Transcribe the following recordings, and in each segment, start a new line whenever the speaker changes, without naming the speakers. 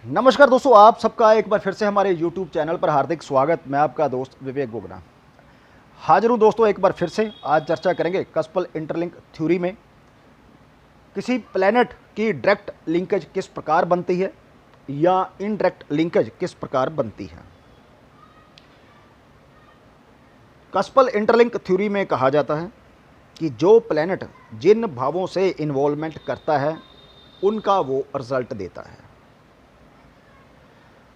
नमस्कार दोस्तों, आप सबका एक बार फिर से हमारे YouTube चैनल पर हार्दिक स्वागत। मैं आपका दोस्त विवेक गोगना हाजिर हूं दोस्तों एक बार फिर से। आज चर्चा करेंगे कस्पल इंटरलिंक थ्योरी में किसी प्लैनेट की डायरेक्ट लिंकेज किस प्रकार बनती है या इनडायरेक्ट लिंकेज किस प्रकार बनती है। कस्पल इंटरलिंक थ्योरी में कहा जाता है कि जो प्लैनेट जिन भावों से इन्वॉल्वमेंट करता है उनका वो रिजल्ट देता है,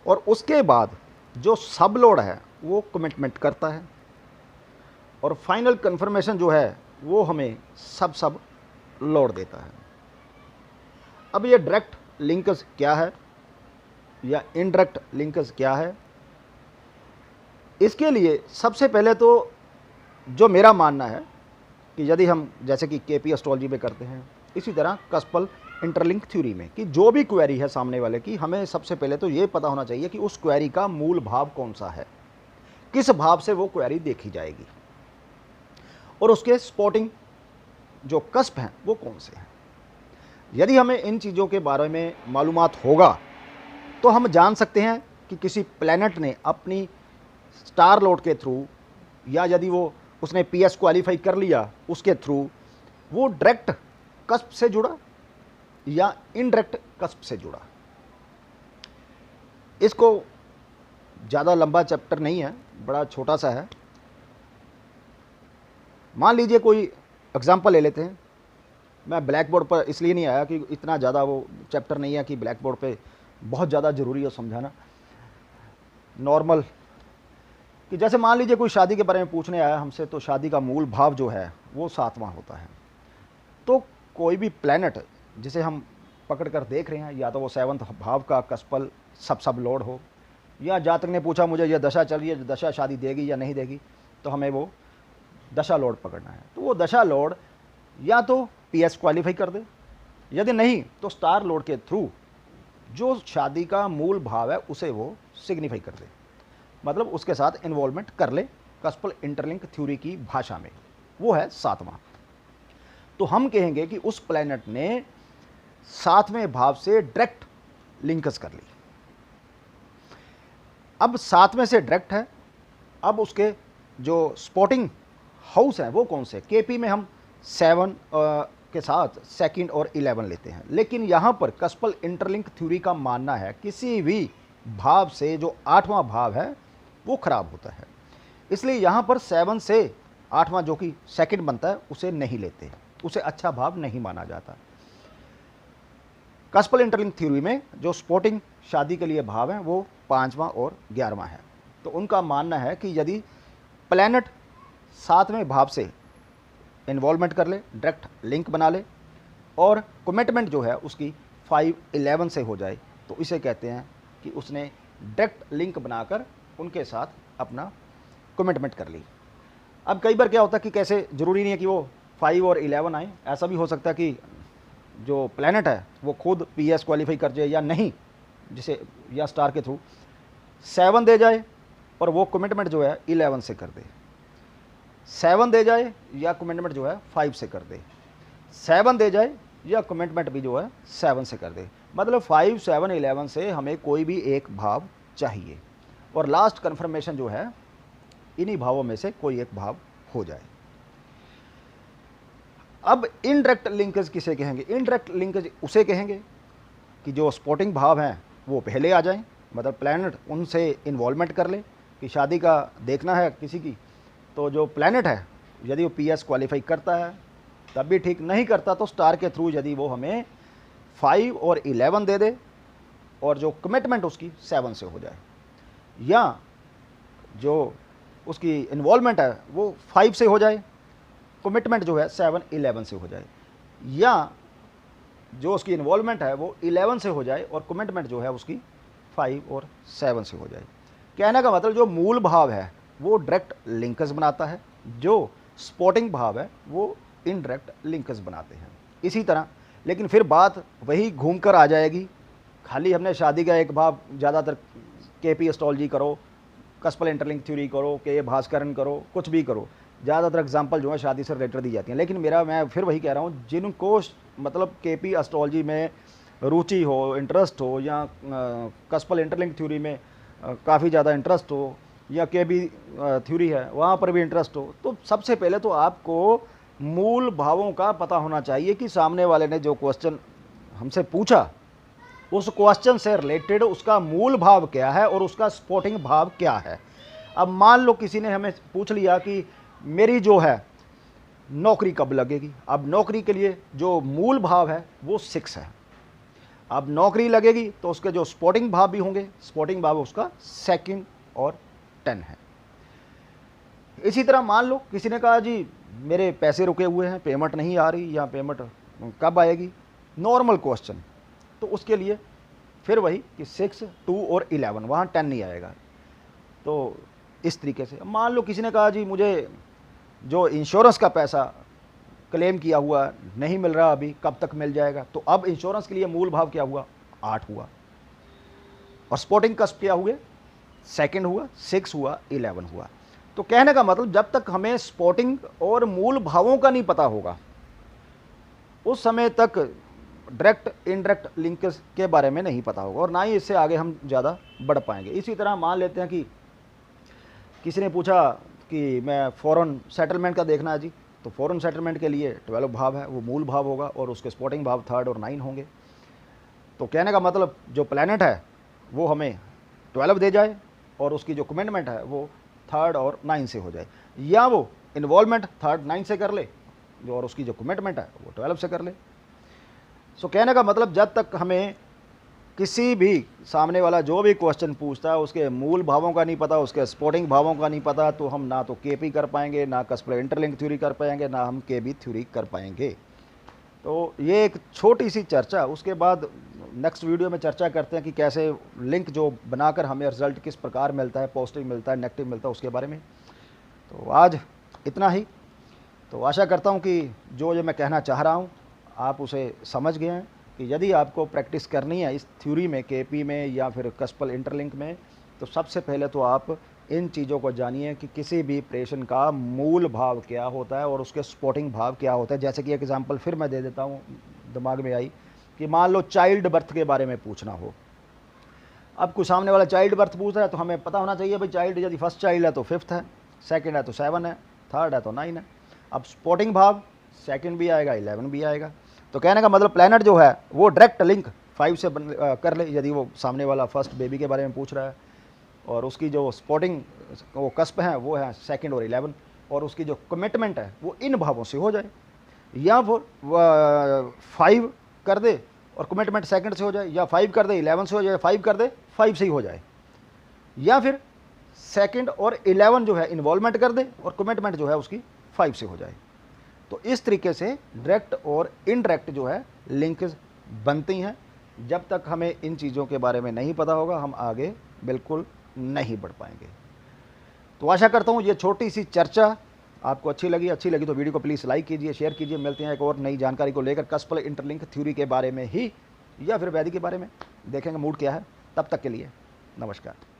और उसके बाद जो सब लोड है वो कमिटमेंट करता है, और फाइनल कंफर्मेशन जो है वो हमें सब लोड देता है। अब ये डायरेक्ट लिंकेज क्या है या इनडायरेक्ट लिंकेज क्या है, इसके लिए सबसे पहले तो जो मेरा मानना है कि यदि हम जैसे कि केपी एस्ट्रोलॉजी में करते हैं, इसी तरह कस्पल इंटरलिंक थ्योरी में कि जो भी क्वेरी है सामने वाले की, हमें सबसे पहले तो ये पता होना चाहिए कि उस क्वेरी का मूल भाव कौन सा है, किस भाव से वो क्वेरी देखी जाएगी, और उसके स्पॉटिंग जो कस्प हैं वो कौन से हैं। यदि हमें इन चीज़ों के बारे में मालूमात होगा तो हम जान सकते हैं कि किसी प्लैनेट ने अपनी स्टार लोड के थ्रू, या यदि वो उसने पीएस क्वालिफाई कर लिया उसके थ्रू, वो डायरेक्ट कस्प से जुड़ा या इनडायरेक्ट कस्प से जुड़ा। इसको ज़्यादा लंबा चैप्टर नहीं है, बड़ा छोटा सा है। मान लीजिए कोई एग्जांपल ले लेते हैं। मैं ब्लैक बोर्ड पर इसलिए नहीं आया कि इतना ज़्यादा वो चैप्टर नहीं है कि ब्लैक बोर्ड पे बहुत ज़्यादा ज़रूरी है समझाना। नॉर्मल कि जैसे मान लीजिए कोई शादी के बारे में पूछने आया हमसे, तो शादी का मूल भाव जो है वो 7वां होता है। तो कोई भी प्लैनेट जिसे हम पकड़ कर देख रहे हैं, या तो वो 7वें भाव का कस्पल सब लोड हो, या जातक ने पूछा मुझे यह दशा चल रही है, दशा शादी देगी या नहीं देगी, तो हमें वो दशा लोड पकड़ना है। तो वो दशा लोड या तो पीएस क्वालिफाई कर दे, यदि नहीं तो स्टार लोड के थ्रू जो शादी का मूल भाव है उसे वो सिग्निफाई कर दे, मतलब उसके साथ इन्वॉल्वमेंट कर ले। कस्पल इंटरलिंक थ्योरी की भाषा में वो है 7वां। तो हम कहेंगे कि उस प्लैनेट ने 7वें भाव से डायरेक्ट लिंकस कर ली। अब 7वें से डायरेक्ट है, अब उसके जो स्पॉटिंग हाउस हैं वो कौन से। केपी में हम 7 के साथ सेकंड और 11 लेते हैं, लेकिन यहाँ पर कस्पल इंटरलिंक थ्योरी का मानना है किसी भी भाव से जो 8वां भाव है वो खराब होता है, इसलिए यहाँ पर 7 से 8वां जो कि सेकंड बनता है उसे नहीं लेते, उसे अच्छा भाव नहीं माना जाता। कस्पल इंटरलिंक थ्योरी में जो स्पॉटिंग शादी के लिए भाव हैं वो 5वां और 11वां है। तो उनका मानना है कि यदि प्लैनेट 7वें भाव से इन्वॉल्वमेंट कर ले, डायरेक्ट लिंक बना ले, और कमिटमेंट जो है उसकी 5-11 से हो जाए, तो इसे कहते हैं कि उसने डायरेक्ट लिंक बनाकर उनके साथ अपना कमिटमेंट कर ली। अब कई बार क्या होता है कि कैसे, ज़रूरी नहीं है कि वो 5 और 11 आए, ऐसा भी हो सकता है कि जो प्लैनेट है वो खुद पीएस क्वालिफाई कर जाए या नहीं, जिसे या स्टार के थ्रू 7 दे जाए और वो कमिटमेंट जो है 11 से कर दे, 7 दे जाए या कमिटमेंट जो है 5 से कर दे, 7 दे जाए या कमिटमेंट भी जो है 7 से कर दे। मतलब 5, 7, 11 से हमें कोई भी एक भाव चाहिए, और लास्ट कन्फर्मेशन जो है इन्हीं भावों में से कोई एक भाव हो जाए। अब इनडायरेक्ट लिंकेज किसे कहेंगे। इनडायरेक्ट लिंकेज उसे कहेंगे कि जो स्पॉटिंग भाव हैं वो पहले आ जाएं, मतलब प्लैनेट उनसे इन्वॉल्वमेंट कर ले कि शादी का देखना है किसी की, तो जो प्लैनेट है यदि वो पीएस क्वालिफाई करता है तब भी ठीक, नहीं करता तो स्टार के थ्रू यदि वो हमें 5 और 11 दे दे, और जो कमिटमेंट उसकी 7 से हो जाए, या जो उसकी इन्वॉल्वमेंट है वो 5 से हो जाए, कमिटमेंट जो है 7-11 से हो जाए, या जो उसकी इन्वॉल्वमेंट है वो 11 से हो जाए और कमिटमेंट जो है उसकी 5 और 7 से हो जाए। कहने का मतलब जो मूल भाव है वो डायरेक्ट लिंकस बनाता है, जो स्पॉटिंग भाव है वो इनडायरेक्ट लिंकस बनाते हैं। इसी तरह लेकिन फिर बात वही घूम कर आ जाएगी, खाली हमने शादी का एक भाव, ज़्यादातर केपी एस्ट्रोलॉजी करो, कस्पल इंटरलिंक थ्योरी करो, के भास्करन करो, कुछ भी करो, ज़्यादातर एग्जांपल जो है शादी से रिलेटेड दी जाती हैं। लेकिन मैं फिर वही कह रहा हूँ, जिनको मतलब केपी एस्ट्रोलॉजी में रुचि हो, इंटरेस्ट हो, या कस्पल इंटरलिंक थ्योरी में काफ़ी ज़्यादा इंटरेस्ट हो, या केबी थ्योरी है वहाँ पर भी इंटरेस्ट हो, तो सबसे पहले तो आपको मूल भावों का पता होना चाहिए कि सामने वाले ने जो क्वेश्चन हमसे पूछा उस क्वेश्चन से रिलेटेड उसका मूल भाव क्या है और उसका सपोर्टिंग भाव क्या है। अब मान लो किसी ने हमें पूछ लिया कि मेरी जो है नौकरी कब लगेगी। अब नौकरी के लिए जो मूल भाव है वो 6 है। अब नौकरी लगेगी तो उसके जो सपोर्टिंग भाव भी होंगे, सपोर्टिंग भाव उसका 2 और 10 है। इसी तरह मान लो किसी ने कहा जी मेरे पैसे रुके हुए हैं, पेमेंट नहीं आ रही, या पेमेंट कब आएगी, नॉर्मल क्वेश्चन, तो उसके लिए फिर वही कि 6, 2 और 11, वहाँ 10 नहीं आएगा। तो इस तरीके से मान लो किसी ने कहा जी मुझे जो इंश्योरेंस का पैसा क्लेम किया हुआ नहीं मिल रहा अभी, कब तक मिल जाएगा, तो अब इंश्योरेंस के लिए मूल भाव क्या हुआ, 8 हुआ, और सपोर्टिंग कस्प क्या हुए, 2 हुआ, 6 हुआ, 11 हुआ। तो कहने का मतलब जब तक हमें सपोर्टिंग और मूल भावों का नहीं पता होगा उस समय तक डायरेक्ट इनडायरेक्ट लिंकेज के बारे में नहीं पता होगा, और ना ही इससे आगे हम ज़्यादा बढ़ पाएंगे। इसी तरह मान लेते हैं कि किसी ने पूछा कि मैं फॉरेन सेटलमेंट का देखना है जी, तो फॉरेन सेटलमेंट के लिए 12 भाव है, वो मूल भाव होगा, और उसके सपोर्टिंग भाव 3 और 9 होंगे। तो कहने का मतलब जो प्लैनेट है वो हमें 12 दे जाए और उसकी जो कमिटमेंट है वो 3 और 9 से हो जाए, या वो इन्वॉल्वमेंट 3, 9 से कर ले और उसकी जो कमिटमेंट है वो 12 से कर ले। सो कहने का मतलब जब तक हमें किसी भी सामने वाला जो भी क्वेश्चन पूछता है उसके मूल भावों का नहीं पता, उसके सपोर्टिंग भावों का नहीं पता, तो हम ना तो केपी कर पाएंगे, ना कस्पल इंटरलिंक थ्योरी कर पाएंगे, ना हम केबी थ्योरी कर पाएंगे। तो ये एक छोटी सी चर्चा, उसके बाद नेक्स्ट वीडियो में चर्चा करते हैं कि कैसे लिंक जो बनाकर हमें रिजल्ट किस प्रकार मिलता है, पॉजिटिव मिलता है, नेगेटिव मिलता है, उसके बारे में। तो आज इतना ही। तो आशा करता हूँ कि जो मैं कहना चाह रहा हूँ आप उसे समझ गए हैं कि यदि आपको प्रैक्टिस करनी है इस थ्योरी में, केपी में या फिर कस्पल इंटरलिंक में, तो सबसे पहले तो आप इन चीज़ों को जानिए कि किसी भी ऑपरेशन का मूल भाव क्या होता है और उसके सपोर्टिंग भाव क्या होता है। जैसे कि एग्जांपल फिर मैं दे देता हूँ, दिमाग में आई कि मान लो चाइल्ड बर्थ के बारे में पूछना हो। अब कोई सामने वाला चाइल्ड बर्थ पूछ रहा है तो हमें पता होना चाहिए भाई चाइल्ड यदि फर्स्ट चाइल्ड है तो 5th है, 2nd है तो 7 है, 3rd है तो 9 है। अब सपोर्टिंग भाव 2nd भी आएगा, 11 भी आएगा। तो कहने का मतलब प्लैनेट जो है वो डायरेक्ट लिंक 5 से कर ले यदि वो सामने वाला फर्स्ट बेबी के बारे में पूछ रहा है, और उसकी जो सपोर्टिंग वो कस्प है वो है 2nd और 11, और उसकी जो कमिटमेंट है वो इन भावों से हो जाए, या वो 5 कर दे और कमिटमेंट 2nd से हो जाए, या 5 कर दे 11 से हो जाए, 5 कर दे 5 से ही हो जाए, या फिर 2nd और 11 जो है इन्वॉल्वमेंट कर दे और कमिटमेंट जो है उसकी 5 से हो जाए। तो इस तरीके से डायरेक्ट और इनडायरेक्ट जो है लिंकेज बनती हैं। जब तक हमें इन चीज़ों के बारे में नहीं पता होगा हम आगे बिल्कुल नहीं बढ़ पाएंगे। तो आशा करता हूँ ये छोटी सी चर्चा आपको अच्छी लगी तो वीडियो को प्लीज़ लाइक कीजिए, शेयर कीजिए। मिलते हैं एक और नई जानकारी को लेकर कस्पल इंटरलिंक थ्योरी के बारे में ही, या फिर वैदिक के बारे में, देखेंगे मूड क्या है। तब तक के लिए नमस्कार।